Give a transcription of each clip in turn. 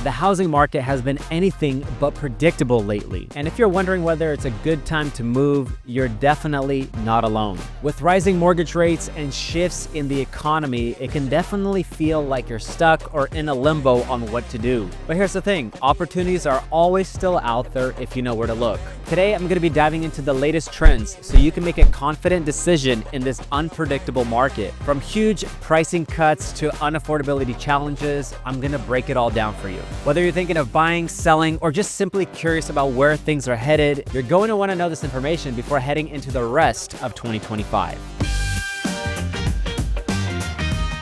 The housing market has been anything but predictable lately. And if you're wondering whether it's a good time to move, you're definitely not alone. With rising mortgage rates and shifts in the economy, it can definitely feel like you're stuck or in a limbo on what to do. But here's the thing, opportunities are always still out there if you know where to look. Today, I'm going to be diving into the latest trends so you can make a confident decision in this unpredictable market. From huge pricing cuts to unaffordability challenges, I'm going to break it all down for you. Whether you're thinking of buying, selling, or just simply curious about where things are headed, you're going to want to know this information before heading into the rest of 2025.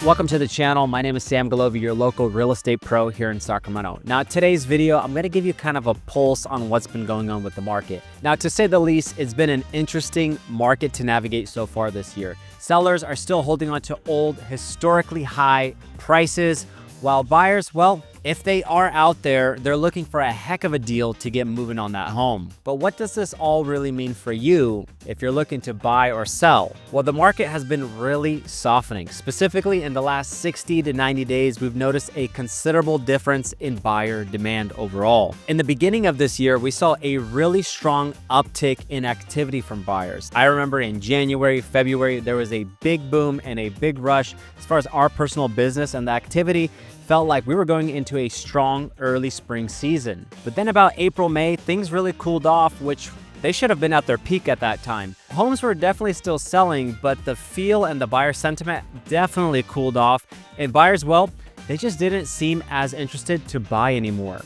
Welcome to the channel. My name is Sam Golovey, your local real estate pro here in Sacramento. Now, today's video, I'm going to give you kind of a pulse on what's been going on with the market. Now, to say the least, it's been an interesting market to navigate so far this year. Sellers are still holding on to old, historically high prices, while buyers, well, if they are out there, they're looking for a heck of a deal to get moving on that home. But what does this all really mean for you if you're looking to buy or sell? Well, the market has been really softening. Specifically, in the last 60 to 90 days, we've noticed a considerable difference in buyer demand overall. In the beginning of this year, we saw a really strong uptick in activity from buyers. I remember in January, February, there was a big boom and a big rush as far as our personal business, and the activity felt like we were going into a strong early spring season. But then about April, May, things really cooled off, which they should have been at their peak at that time. Homes were definitely still selling, but the feel and the buyer sentiment definitely cooled off. And buyers, well, they just didn't seem as interested to buy anymore.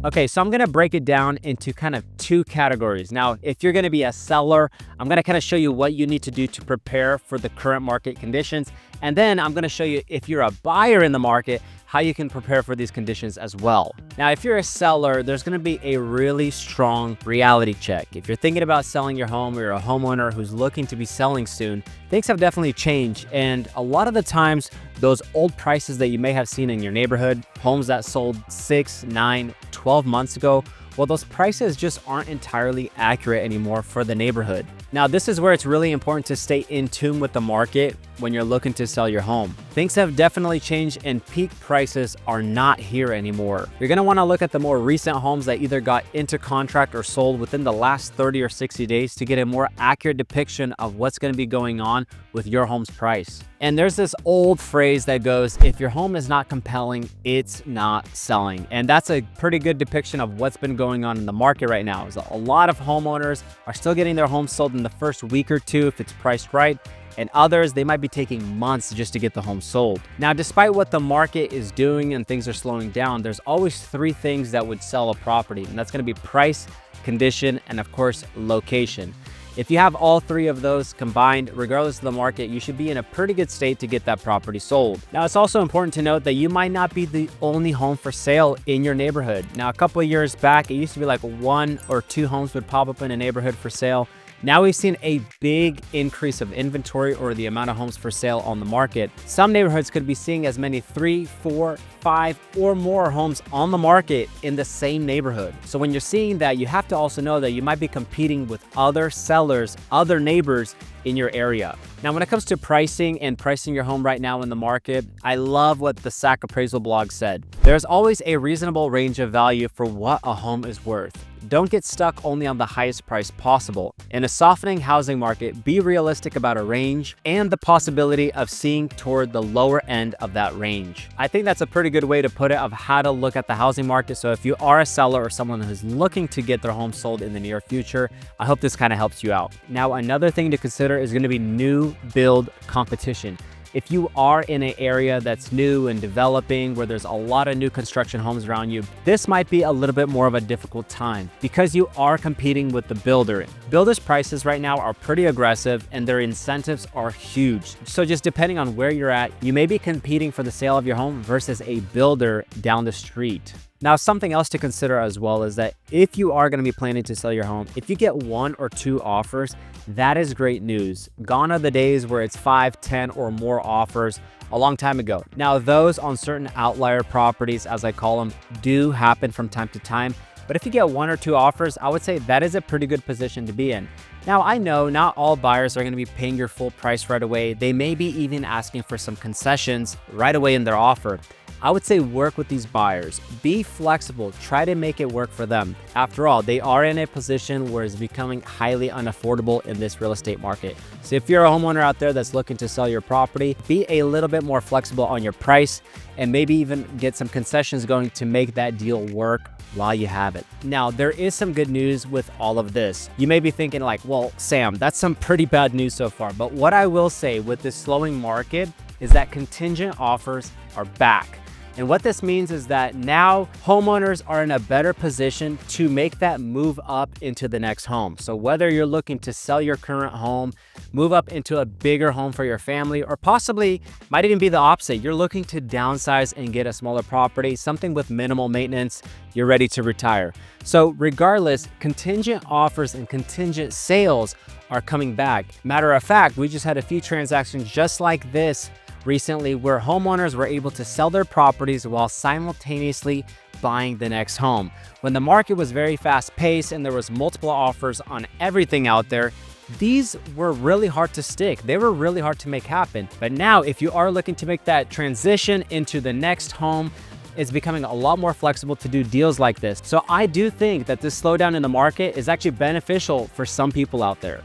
Okay, so I'm gonna break it down into kind of two categories. Now, if you're gonna be a seller, I'm gonna kind of show you what you need to do to prepare for the current market conditions. And then I'm gonna show you, if you're a buyer in the market, how you can prepare for these conditions as well. Now, if you're a seller, there's gonna be a really strong reality check. If you're thinking about selling your home, or you're a homeowner who's looking to be selling soon, things have definitely changed. And a lot of the times, those old prices that you may have seen in your neighborhood, homes that sold 6, 9, 12 months ago, well, those prices just aren't entirely accurate anymore for the neighborhood. Now, this is where it's really important to stay in tune with the market when you're looking to sell your home. Things have definitely changed and peak prices are not here anymore. You're gonna wanna look at the more recent homes that either got into contract or sold within the last 30 or 60 days to get a more accurate depiction of what's gonna be going on with your home's price. And there's this old phrase that goes, if your home is not compelling, it's not selling. And that's a pretty good depiction of what's been going on in the market right now. Is a lot of homeowners are still getting their homes sold in the first week or two if it's priced right. And others, they might be taking months just to get the home sold. Now, despite what the market is doing and things are slowing down, there's always three things that would sell a property. And that's gonna be price, condition, and of course, location. If you have all three of those combined, regardless of the market, you should be in a pretty good state to get that property sold. Now, it's also important to note that you might not be the only home for sale in your neighborhood. Now, a couple of years back, it used to be like 1 or 2 homes would pop up in a neighborhood for sale. Now we've seen a big increase of inventory, or the amount of homes for sale on the market. Some neighborhoods could be seeing as many 3, 4, 5 or more homes on the market in the same neighborhood. So when you're seeing that, you have to also know that you might be competing with other sellers, other neighbors in your area. Now, when it comes to pricing and pricing your home right now in the market, I love what the Sac Appraisal blog said. There's always a reasonable range of value for what a home is worth. Don't get stuck only on the highest price possible. In a softening housing market, be realistic about a range and the possibility of seeing toward the lower end of that range. I think that's a pretty good way to put it of how to look at the housing market. So if you are a seller or someone who's looking to get their home sold in the near future, I hope this kind of helps you out. Now, another thing to consider is going to be new build competition. If you are in an area that's new and developing, where there's a lot of new construction homes around you, this might be a little bit more of a difficult time because you are competing with the builder. Builders' prices right now are pretty aggressive and their incentives are huge. So just depending on where you're at, you may be competing for the sale of your home versus a builder down the street. Now, something else to consider as well is that if you are going to be planning to sell your home, if you get 1 or 2 offers, that is great news. Gone are the days where it's 5, 10 or more offers a long time ago. Now, those on certain outlier properties, as I call them, do happen from time to time. But if you get 1 or 2 offers, I would say that is a pretty good position to be in. Now, I know not all buyers are going to be paying your full price right away. They may be even asking for some concessions right away in their offer. I would say work with these buyers. Be flexible. Try to make it work for them. After all, they are in a position where it's becoming highly unaffordable in this real estate market. So if you're a homeowner out there that's looking to sell your property, be a little bit more flexible on your price and maybe even get some concessions going to make that deal work while you have it. Now, there is some good news with all of this. You may be thinking like, well, Sam, that's some pretty bad news so far. But what I will say with this slowing market is that contingent offers are back. And what this means is that now homeowners are in a better position to make that move up into the next home. So whether you're looking to sell your current home, move up into a bigger home for your family, or possibly might even be the opposite. You're looking to downsize and get a smaller property, something with minimal maintenance, you're ready to retire. So regardless, contingent offers and contingent sales are coming back. Matter of fact, we just had a few transactions just like this recently where homeowners were able to sell their properties while simultaneously buying the next home. When the market was very fast paced and there was multiple offers on everything out there, these were really hard to stick. They were really hard to make happen. But now if you are looking to make that transition into the next home, it's becoming a lot more flexible to do deals like this. So I do think that this slowdown in the market is actually beneficial for some people out there.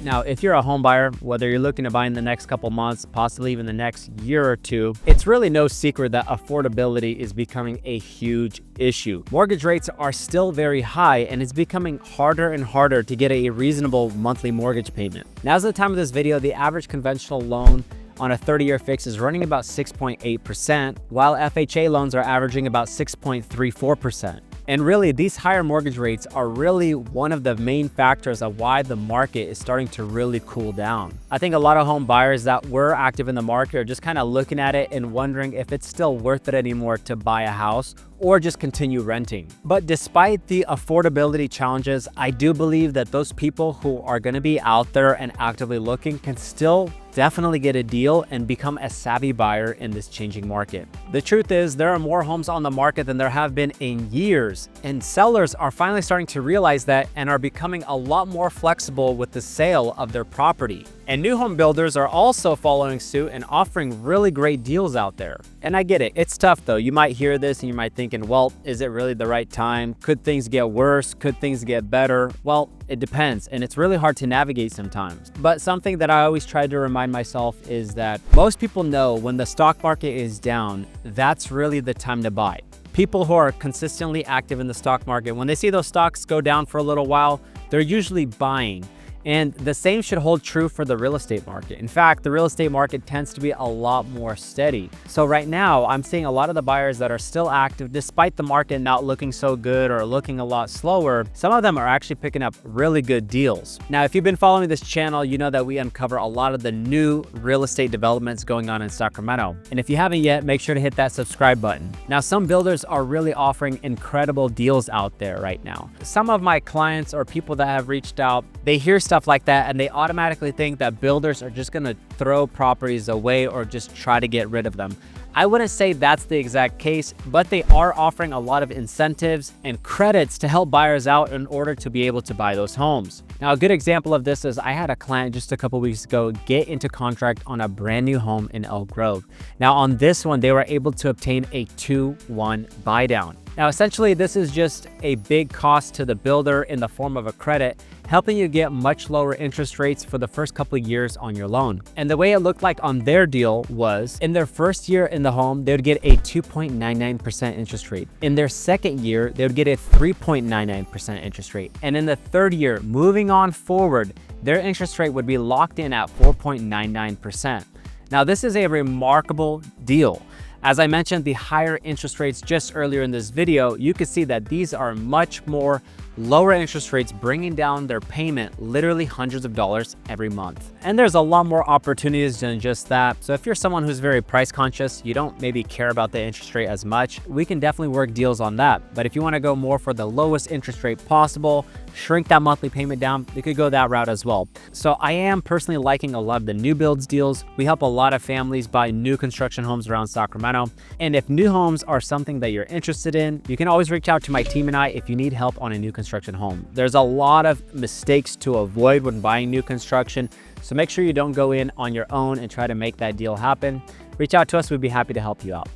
Now, if you're a home buyer, whether you're looking to buy in the next couple months, possibly even the next year or two, it's really no secret that affordability is becoming a huge issue. Mortgage rates are still very high and it's becoming harder and harder to get a reasonable monthly mortgage payment. Now's the time of this video, the average conventional loan on a 30-year fix is running about 6.8%, while FHA loans are averaging about 6.34%. And really, these higher mortgage rates are really one of the main factors of why the market is starting to really cool down. I think a lot of home buyers that were active in the market are just kind of looking at it and wondering if it's still worth it anymore to buy a house or just continue renting. But despite the affordability challenges, I do believe that those people who are going to be out there and actively looking can still definitely get a deal and become a savvy buyer in this changing market. The truth is, there are more homes on the market than there have been in years, and sellers are finally starting to realize that and are becoming a lot more flexible with the sale of their property. And new home builders are also following suit and offering really great deals out there. And I get it, it's tough though. You might hear this and you might thinking, well, is it really the right time? Could things get worse? Could things get better? Well, it depends, and it's really hard to navigate sometimes. But something that I always try to remind myself is that most people know when the stock market is down, that's really the time to buy. People who are consistently active in the stock market, when they see those stocks go down for a little while, they're usually buying. And the same should hold true for the real estate market. In fact, the real estate market tends to be a lot more steady. So right now, I'm seeing a lot of the buyers that are still active despite the market not looking so good or looking a lot slower. Some of them are actually picking up really good deals. Now, if you've been following this channel, you know that we uncover a lot of the new real estate developments going on in Sacramento. And if you haven't yet, make sure to hit that subscribe button. Now, some builders are really offering incredible deals out there right now. Some of my clients or people that have reached out, they hear stuff like that and they automatically think that builders are just gonna throw properties away or just try to get rid of them. I wouldn't say that's the exact case, but they are offering a lot of incentives and credits to help buyers out in order to be able to buy those homes. Now, a good example of this is I had a client just a couple weeks ago get into contract on a brand new home in Elk Grove. Now, on this one, they were able to obtain a 2-1 buy down. Now, essentially, this is just a big cost to the builder in the form of a credit, helping you get much lower interest rates for the first couple of years on your loan. And the way it looked like on their deal was in their first year in the home, they would get a 2.99% interest rate. In their second year, they would get a 3.99% interest rate. And in the third year, moving on forward, their interest rate would be locked in at 4.99%. Now, this is a remarkable deal. As I mentioned, the higher interest rates just earlier in this video, you can see that these are much more lower interest rates, bringing down their payment literally hundreds of dollars every month. And there's a lot more opportunities than just that. So if you're someone who's very price conscious, you don't maybe care about the interest rate as much, we can definitely work deals on that. But if you want to go more for the lowest interest rate possible, shrink that monthly payment down, you could go that route as well. So I am personally liking a lot of the new builds deals. We help a lot of families buy new construction homes around Sacramento. And if new homes are something that you're interested in, you can always reach out to my team and I if you need help on a new construction home. There's a lot of mistakes to avoid when buying new construction, so make sure you don't go in on your own and try to make that deal happen. reach out to us. We'd be happy to help you out.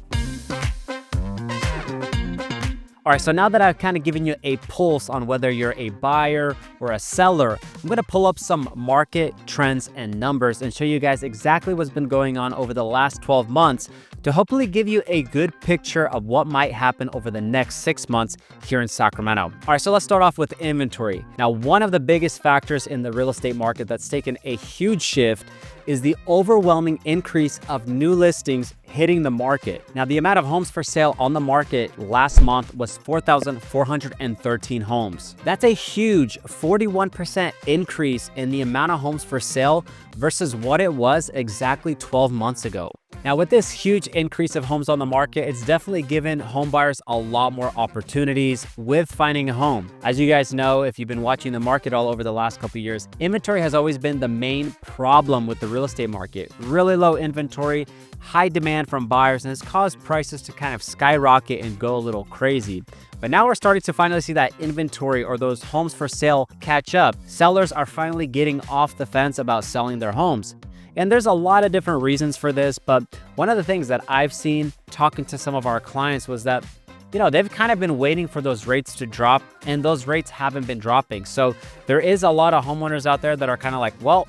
All right, so now that I've kind of given you a pulse on whether you're a buyer or a seller, I'm going to pull up some market trends and numbers and show you guys exactly what's been going on over the last 12 months to hopefully give you a good picture of what might happen over the next 6 months here in Sacramento. All right, so let's start off with inventory. Now, one of the biggest factors in the real estate market that's taken a huge shift is the overwhelming increase of new listings hitting the market. Now, the amount of homes for sale on the market last month was 4,413 homes. That's a huge 41% increase in the amount of homes for sale versus what it was exactly 12 months ago. Now, with this huge increase of homes on the market, it's definitely given home buyers a lot more opportunities with finding a home. As you guys know, if you've been watching the market all over the last couple of years, inventory has always been the main problem with the real estate market. Really low inventory, high demand from buyers, and it's caused prices to kind of skyrocket and go a little crazy. But now we're starting to finally see that inventory or those homes for sale catch up. Sellers are finally getting off the fence about selling their homes. And there's a lot of different reasons for this, but one of the things that I've seen talking to some of our clients was that, they've kind of been waiting for those rates to drop, and those rates haven't been dropping. So there is a lot of homeowners out there that are kind of like, well,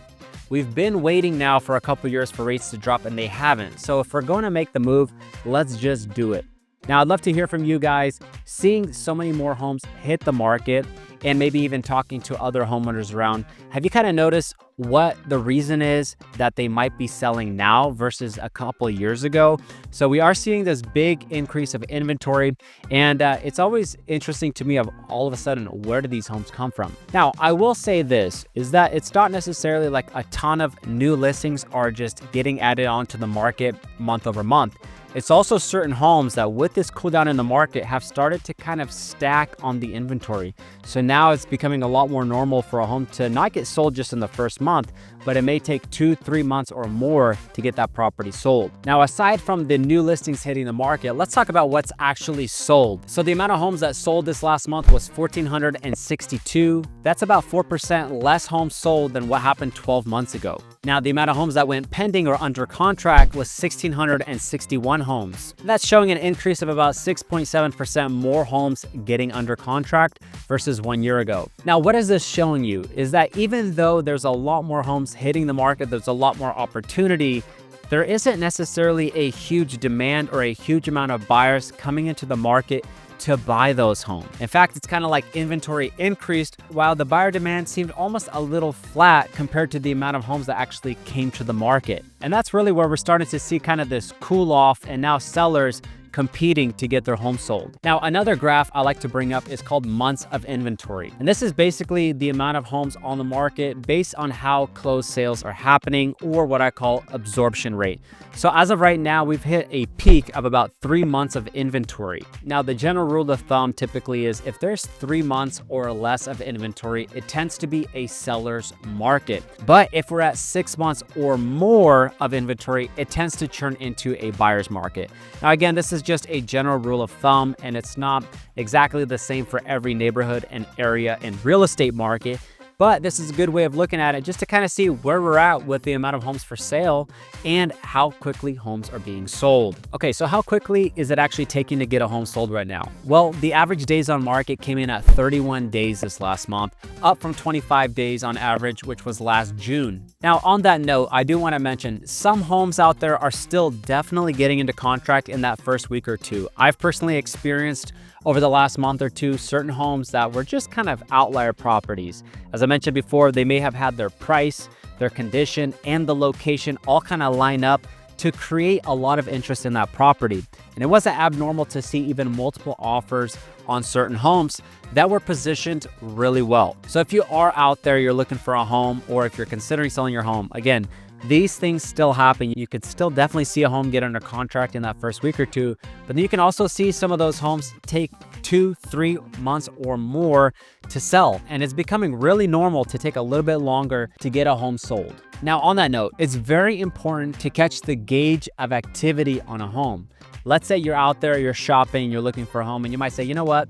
we've been waiting now for a couple years for rates to drop and they haven't. So if we're going to make the move, let's just do it. Now, I'd love to hear from you guys, seeing so many more homes hit the market and maybe even talking to other homeowners around. Have you kind of noticed what the reason is that they might be selling now versus a couple of years ago? So we are seeing this big increase of inventory, and it's always interesting to me of all of a sudden, where do these homes come from? Now, I will say this, is that it's not necessarily like a ton of new listings are just getting added onto the market month over month. It's also certain homes that with this cool down in the market have started to kind of stack on the inventory. So now it's becoming a lot more normal for a home to not get sold just in the first month, but it may take 2-3 months or more to get that property sold. Now, aside from the new listings hitting the market, let's talk about what's actually sold. So the amount of homes that sold this last month was 1,462. That's about 4% less homes sold than what happened 12 months ago. Now, the amount of homes that went pending or under contract was 1,661 homes. That's showing an increase of about 6.7% more homes getting under contract versus 1 year ago. Now, what is this showing you? Is that even though there's a lot more homes hitting the market, there's a lot more opportunity, there isn't necessarily a huge demand or a huge amount of buyers coming into the market to buy those homes. In fact, it's kind of like inventory increased while the buyer demand seemed almost a little flat compared to the amount of homes that actually came to the market. And that's really where we're starting to see kind of this cool off, and now sellers competing to get their home sold. Now, another graph I like to bring up is called months of inventory. And this is basically the amount of homes on the market based on how closed sales are happening, or what I call absorption rate. So as of right now, we've hit a peak of about 3 months of inventory. Now, the general rule of thumb typically is if there's 3 months or less of inventory, it tends to be a seller's market. But if we're at 6 months or more of inventory, it tends to turn into a buyer's market. Now, again, this is just a general rule of thumb, and it's not exactly the same for every neighborhood and area and real estate market. But this is a good way of looking at it just to kind of see where we're at with the amount of homes for sale and how quickly homes are being sold. Okay, so how quickly is it actually taking to get a home sold right now? Well, the average days on market came in at 31 days this last month, up from 25 days on average, which was last June. Now, on that note, I do want to mention some homes out there are still definitely getting into contract in that first week or two. I've personally experienced over the last month or two certain homes that were just kind of outlier properties. As I mentioned before, they may have had their price, their condition, and the location all kind of line up to create a lot of interest in that property. And it wasn't abnormal to see even multiple offers on certain homes that were positioned really well. So if you are out there, you're looking for a home, or if you're considering selling your home, again, these things still happen. You could still definitely see a home get under contract in that first week or two, but then you can also see some of those homes take 2-3 months or more to sell. And it's becoming really normal to take a little bit longer to get a home sold. Now, on that note, it's very important to catch the gauge of activity on a home. Let's say you're out there, you're shopping, you're looking for a home, and you might say, you know what?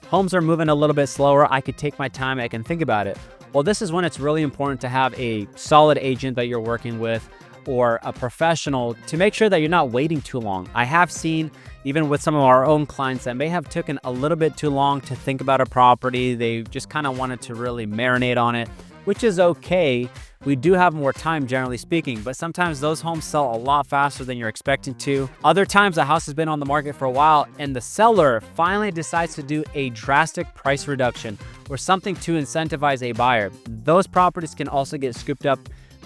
Homes are moving a little bit slower. I could take my time. I can think about it. Well, this is when it's really important to have a solid agent that you're working with, or a professional to make sure that you're not waiting too long. I have seen, even with some of our own clients, that may have taken a little bit too long to think about a property. They just kind of wanted to really marinate on it, which is okay. We do have more time, generally speaking, but sometimes those homes sell a lot faster than you're expecting to. Other times, the house has been on the market for a while and the seller finally decides to do a drastic price reduction or something to incentivize a buyer. Those properties can also get scooped up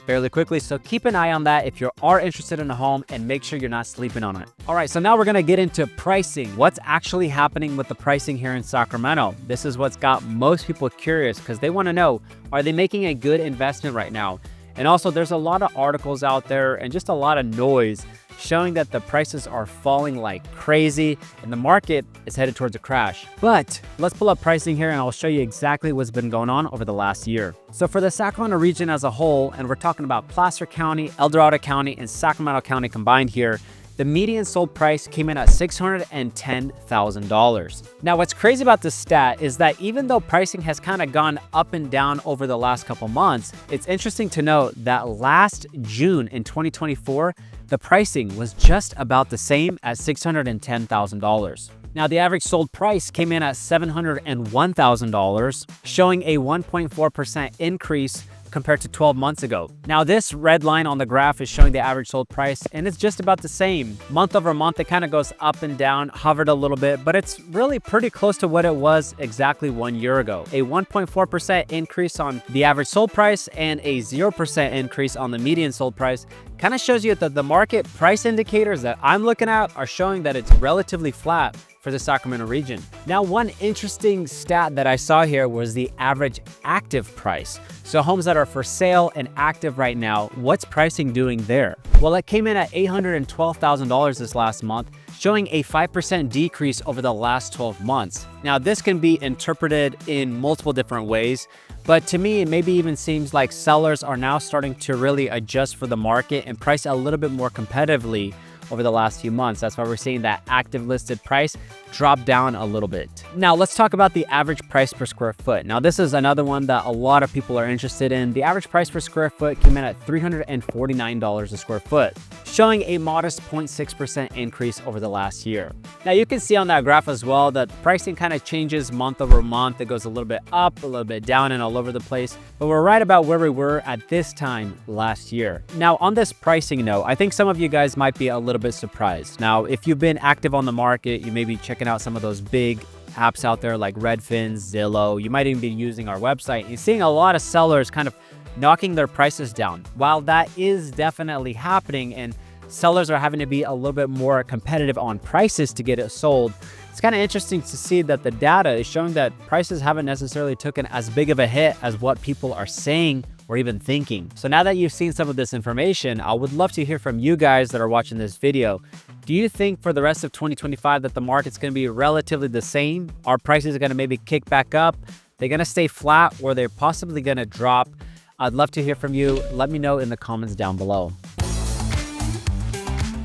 fairly quickly, so keep an eye on that if you are interested in a home, and make sure you're not sleeping on it. All right, so now we're gonna get into pricing. What's actually happening with the pricing here in Sacramento? This is what's got most people curious because they wanna know, are they making a good investment right now? And also, there's a lot of articles out there and just a lot of noise showing that the prices are falling like crazy and the market is headed towards a crash. But let's pull up pricing here and I'll show you exactly what's been going on over the last year. So for the Sacramento region as a whole, and we're talking about Placer County, El Dorado County, and Sacramento County combined here, the median sold price came in at $610,000. Now, what's crazy about this stat is that even though pricing has kind of gone up and down over the last couple months, it's interesting to note that last June in 2024, the pricing was just about the same at $610,000. Now, the average sold price came in at $701,000, showing a 1.4% increase compared to 12 months ago. Now, this red line on the graph is showing the average sold price, and it's just about the same. Month over month, it kind of goes up and down, hovered a little bit, but it's really pretty close to what it was exactly 1 year ago. A 1.4% increase on the average sold price and a 0% increase on the median sold price kind of shows you that the market price indicators that I'm looking at are showing that it's relatively flat for the Sacramento region. Now, one interesting stat that I saw here was the average active price. So homes that are for sale and active right now, what's pricing doing there? Well, it came in at $812,000 this last month, showing a 5% decrease over the last 12 months. Now, this can be interpreted in multiple different ways, but to me, it maybe even seems like sellers are now starting to really adjust for the market and price a little bit more competitively over the last few months. That's why we're seeing that active listed price drop down a little bit. Now, let's talk about the average price per square foot. Now, this is another one that a lot of people are interested in. The average price per square foot came in at $349 a square foot, showing a modest 0.6% increase over the last year. Now, you can see on that graph as well that pricing kind of changes month over month. It goes a little bit up, a little bit down, and all over the place, but we're right about where we were at this time last year. Now, on this pricing note, I think some of you guys might be a little bit surprised. Now, if you've been active on the market, you may be checking out some of those big apps out there like Redfin, Zillow. You might even be using our website. You're seeing a lot of sellers kind of knocking their prices down. While that is definitely happening and sellers are having to be a little bit more competitive on prices to get it sold, it's kind of interesting to see that the data is showing that prices haven't necessarily taken as big of a hit as what people are saying or even thinking. So now that you've seen some of this information, I would love to hear from you guys that are watching this video. Do you think for the rest of 2025 that the market's going to be relatively the same? Are prices going to maybe kick back up? They're going to stay flat, or they're possibly going to drop? I'd love to hear from you. Let me know in the comments down below.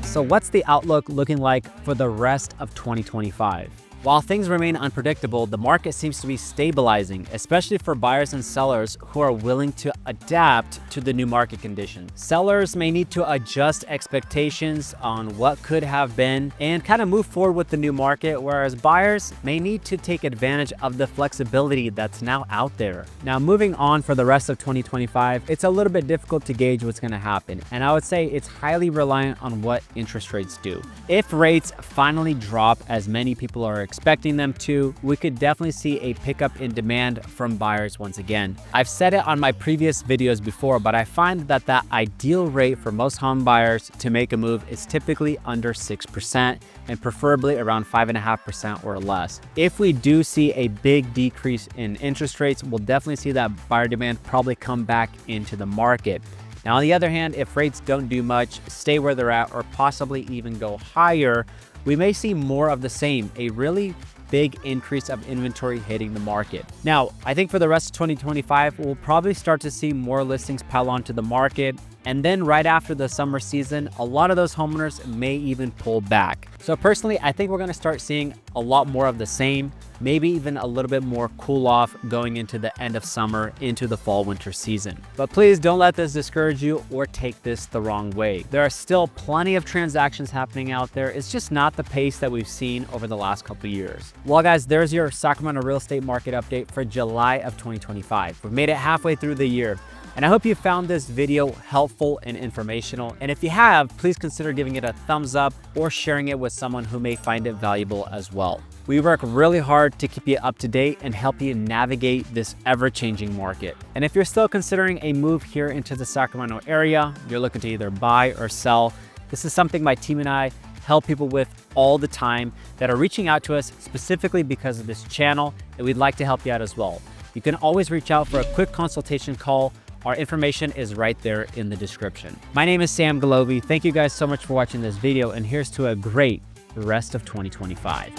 So what's the outlook looking like for the rest of 2025? While things remain unpredictable, the market seems to be stabilizing, especially for buyers and sellers who are willing to adapt to the new market conditions. Sellers may need to adjust expectations on what could have been and kind of move forward with the new market, whereas buyers may need to take advantage of the flexibility that's now out there. Now, moving on for the rest of 2025, it's a little bit difficult to gauge what's going to happen, and I would say it's highly reliant on what interest rates do. If rates finally drop as many people are expecting them to, we could definitely see a pickup in demand from buyers once again. I've said it on my previous videos before, but I find that the ideal rate for most home buyers to make a move is typically under 6% and preferably around 5.5% or less. If we do see a big decrease in interest rates, we'll definitely see that buyer demand probably come back into the market. Now, on the other hand, if rates don't do much, stay where they're at, or possibly even go higher, we may see more of the same, a really big increase of inventory hitting the market. Now, I think for the rest of 2025, we'll probably start to see more listings pile onto the market. And then right after the summer season, a lot of those homeowners may even pull back. So personally, I think we're gonna start seeing a lot more of the same, maybe even a little bit more cool off going into the end of summer, into the fall winter season. But please don't let this discourage you or take this the wrong way. There are still plenty of transactions happening out there. It's just not the pace that we've seen over the last couple of years. Well guys, there's your Sacramento real estate market update for July of 2025. We've made it halfway through the year. And I hope you found this video helpful and informational. And if you have, please consider giving it a thumbs up or sharing it with someone who may find it valuable as well. We work really hard to keep you up to date and help you navigate this ever-changing market. And if you're still considering a move here into the Sacramento area, you're looking to either buy or sell, this is something my team and I help people with all the time that are reaching out to us specifically because of this channel, and we'd like to help you out as well. You can always reach out for a quick consultation call. Our information is right there in the description. My name is Sam Golovey. Thank you guys so much for watching this video, and here's to a great rest of 2025.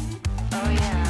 Oh yeah.